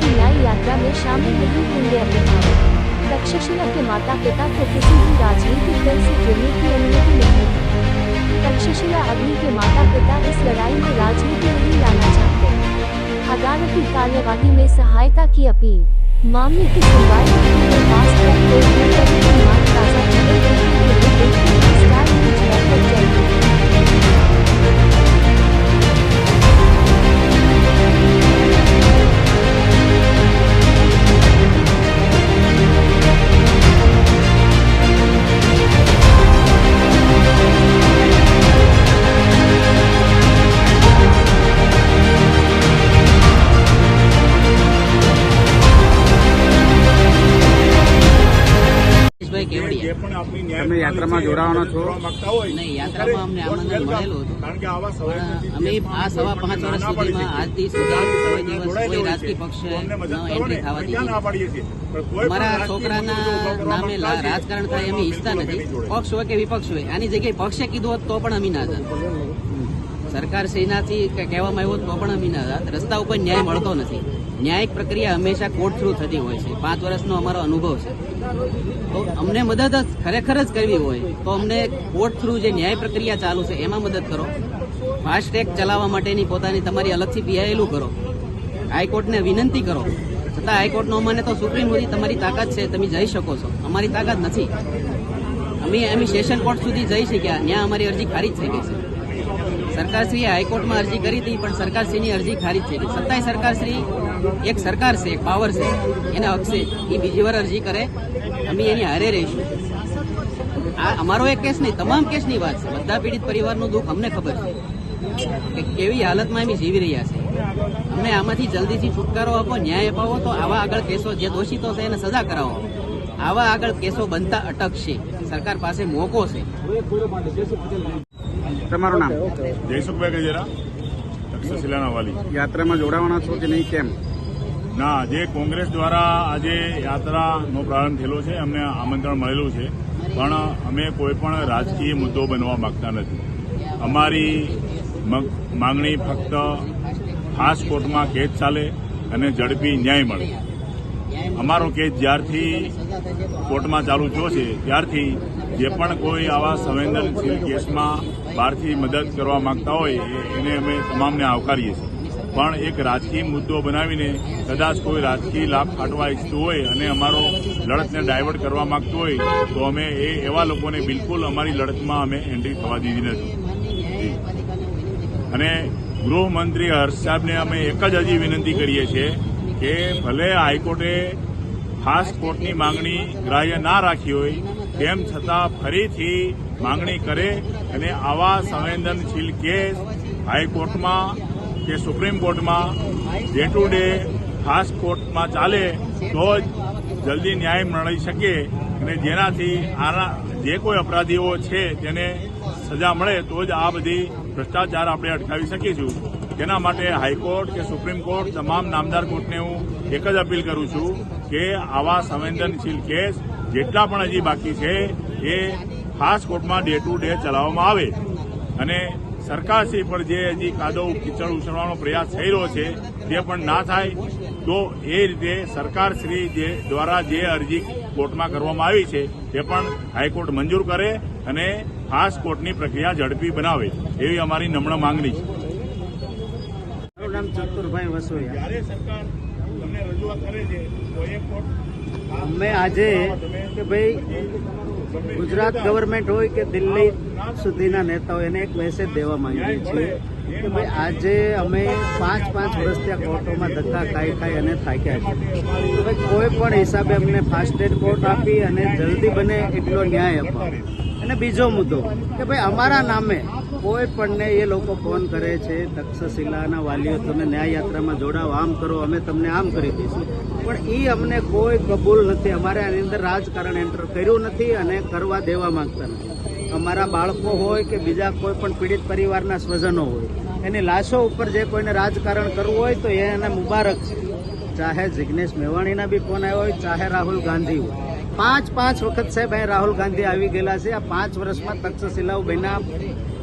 की न्याय यात्रा में शामिल नहीं होंगे अभिभावक। तक्षशिला के माता पिता को किसी भी राजनीतिक दल से जुड़ने की अनुमति नहीं है। तक्षशिला अग्नि के माता पिता इस लड़ाई में राजनीति नहीं लाना चाहते। अदालती कार्यवाही में सहायता की अपील। मामले की सुनवाई में फास्ट ट्रैक कोर्ट में करने की मांग ताज़ा खबर देखते हैं स्टार न्यूज़ नेटवर्क जयपुर। તમે યાત્રામાં જોડાવાના છો? નહીં, યાત્રામાં અમને આમંત્રણ મળેલું હતું. અમે આ 5.5 વર્ષ સુધીમાં આજથી સુધી કોઈ દિવસ કોઈ રાજકીય પક્ષે એન્ટ્રી થવા દીધી. અમારા છોકરાના નામે રાજકારણ થાય અમે ઈચ્છતા નથી. પક્ષ હોય કે વિપક્ષ હોય, આની જગ્યાએ પક્ષે કીધું હોત તો પણ અમે ના જાત. સરકાર સેનાથી કહેવામાં આવ્યું તો પણ અમે ના જાત. રસ્તા ઉપર ન્યાય મળતો નથી. ન્યાયિક પ્રક્રિયા હંમેશા કોર્ટ થ્રુ થતી હોય છે. 5 વર્ષનો અમારો અનુભવ છે. તો અમને મદદ ખરેખર જ કરવી હોય તો અમને કોર્ટ થ્રુ જે ન્યાય પ્રક્રિયા ચાલુ છે એમાં મદદ કરો. ફાસ્ટ ટ્રેક ચલાવવા માટેની પોતાની તમારી અલગથી પીઆઈએલું કરો. હાઈકોર્ટને વિનંતી કરો. છતાં હાઈકોર્ટ નો માને તો સુપ્રીમ સુધી તમારી તાકાત છે, તમે જઈ શકો છો. અમારી તાકાત નથી. અમે સેશન કોર્ટ સુધી જઈ શક્યા, ત્યાં અમારી અરજી ખારીજ થઈ ગઈ છે. સરકારશ્રીએ હાઈકોર્ટમાં અરજી કરી હતી પણ સરકારશ્રીની અરજી ખારીજ થઈ ગઈ. છતાંય સરકારશ્રી એક સરકાર છે, એક પાવર છે, એને હક છે એ બીજી વાર અરજી કરે, અમે એની હારે રહીશું. આ અમારો એક કેસ નહીં, તમામ કેસની વાત છે. બધા પીડિત પરિવારનું દુઃખ અમને ખબર છે કે કેવી હાલતમાં અમે જીવી રહ્યા છે. અમને આમાંથી જલ્દીથી છુટકારો આપો, ન્યાય અપાવો. તો આવા આગળ કેસો જે દોષિતો છે એને સજા કરાવો. આવા આગળ કેસો બનતા અટકશે. સરકાર પાસે મોકો છે. તમારું નામ? જયસુખભાઈ ગજેરા, તક્ષશિલાના વાલી. યાત્રામાં જોડાવાના છો કે નહીં, કેમ? ના, જે કોંગ્રેસ દ્વારા આજે યાત્રાનો પ્રારંભ થયેલો છે, અમને આમંત્રણ મળેલું છે, પણ અમે કોઈ પણ રાજકીય મુદ્દો બનવા માંગતા નથી. અમારી માંગણી ફક્ત ખાસ કોર્ટમાં કેસ ચાલે અને ઝડપી ન્યાય મળે. અમારો કેસ જ્યારથી કોર્ટમાં ચાલુ થયો છે ત્યારથી જે પણ કોઈ આવા સંવેદનશીલ કેસમાં બહારથી મદદ કરવા માંગતા હોય એને અમે તમામને આવકારીએ છીએ. પણ એક રાજકીય મુદ્દો બનાવીને કદાચ કોઈ રાજકીય લાભ કાઢવા ઈચ્છતું હોય અને અમારો લડતને ડાયવર્ટ કરવા માંગતું હોય તો અમે એવા લોકોને બિલકુલ અમારી લડતમાં અમે એન્ટ્રી થવા દીધી નથી. અને ગૃહમંત્રી હર્ષ સાહેબને અમે એક જ હજી વિનંતી કરીએ છીએ કે ભલે હાઈકોર્ટે ખાસ કોર્ટની માંગણી ગ્રાહ્ય ના રાખી હોય તેમ છતાં ફરીથી માંગણી કરે અને આવા સંવેદનશીલ કેસ હાઈકોર્ટમાં કે સુપ્રીમ કોર્ટમાં ડે ટુ ડે ખાસ કોર્ટમાં ચાલે તો જ જલ્દી ન્યાય મળી શકે અને જેનાથી આના જે કોઈ અપરાધીઓ છે તેને સજા મળે તો જ આ બધી ભ્રષ્ટાચાર આપણે અટકાવી શકીશું. તેના માટે હાઈકોર્ટ કે સુપ્રીમ કોર્ટ તમામ નામદાર કોર્ટને હું એક જ અપીલ કરું છું કે આવા સંવેદનશીલ કેસ જેટલા પણ હજી બાકી છે એ ખાસ કોર્ટમાં ડે ટુ ડે ચલાવવામાં આવે અને સરકારશ્રી પર જે હજી કાદવ કીચડ ઉછળવાનો પ્રયાસ થઈ રહ્યો છે તે પણ ના થાય. તો એ રીતે સરકારશ્રી દ્વારા જે અરજી કોર્ટમાં કરવામાં આવી છે તે પણ હાઈકોર્ટ મંજૂર કરે અને ખાસ કોર્ટની પ્રક્રિયા ઝડપી બનાવે એવી અમારી નમ્ર માંગણી છે. મારું નામ ચતુરભાઈ વસોયા. જ્યારે સરકાર તમને રજૂઆત કરે છે તો એ કોર્ટ અમે આજે કે ભાઈ ગુજરાત ગવર્મેન્ટ હોય કે દિલ્હી સુધીના નેતાઓ એને એક મેસેજ દેવા માંગીએ છીએ કે ભાઈ આજે અમે 5 વર્ષ ત્યાં કોર્ટોમાં ધક્કા ખાઈ અને થાક્યા છે. તો ભાઈ કોઈ પણ હિસાબે અમને ફાસ્ટ ટ્રેક કોર્ટ આપી અને જલ્દી બને એટલો ન્યાય અપાવો. અને બીજો મુદ્દો કે ભાઈ અમારા નામે કોઈ પણને એ લોકો ફોન કરે છે, તક્ષશિલાના વાલીઓ તમે ન્યાય યાત્રામાં જોડાઓ, આમ કરો, અમે તમને આમ કરી દઈશું, પણ એ અમને કોઈ કબૂલ નથી. અમારે આની અંદર રાજકારણ એન્ટર કર્યું નથી અને કરવા દેવા માંગતા નથી. અમારા બાળકો હોય કે બીજા કોઈ પણ પીડિત પરિવારના સ્વજનો હોય એની લાશો ઉપર જે કોઈને રાજકારણ કરવું હોય તો એને મુબારક છે. ચાહે જિગ્નેશ મેવાણીના બી ફોન આવ્યો હોય, ચાહે રાહુલ ગાંધી હોય. 5 વખત સાહેબ અહીં રાહુલ ગાંધી આવી ગયેલા છે. આ 5 વર્ષમાં તક્ષશિલા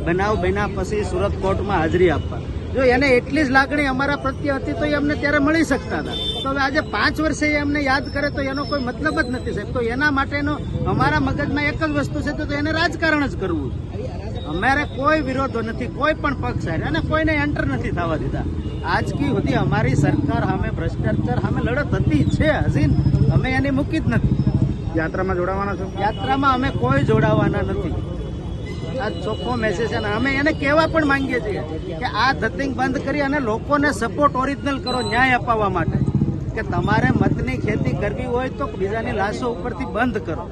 બનાવ બન્યા પછી સુરત કોર્ટમાં હાજરી આપવા. જો એને એટલી જ લાગણી અમારા પ્રત્યે હતી તો એ અમને ત્યારે મળી શકતા હતા. તો હવે આજે 5 વર્ષે એમને યાદ કરે તો એનો કોઈ મતલબ જ નથી સાહેબ. તો એના માટેનો અમારા મગજમાં એક જ વસ્તુ છે તો એને રાજકારણ જ કરવું છે. અમારે કોઈ વિરોધો નથી, કોઈ પણ પક્ષ છે અને કોઈને એન્ટર નથી થવા દીધા. આજકી સુધી અમારી સરકાર સામે ભ્રષ્ટાચાર સામે લડત હતી છે, હજી અમે એની મૂકી જ નથી. યાત્રામાં જોડાવાના છો? યાત્રામાં અમે કોઈ જોડાવાના નથી. આ ચોખ્ખો મેસેજ છે ને અમે એને કહેવા પણ માંગીએ છીએ કે આ ધતિંગ બંધ કરી અને લોકોને સપોર્ટ ઓરિજિનલ કરો ન્યાય અપાવવા માટે, કે તમારે મતની ખેતી કરવી હોય તો બીજાની લાશો ઉપરથી બંધ કરો.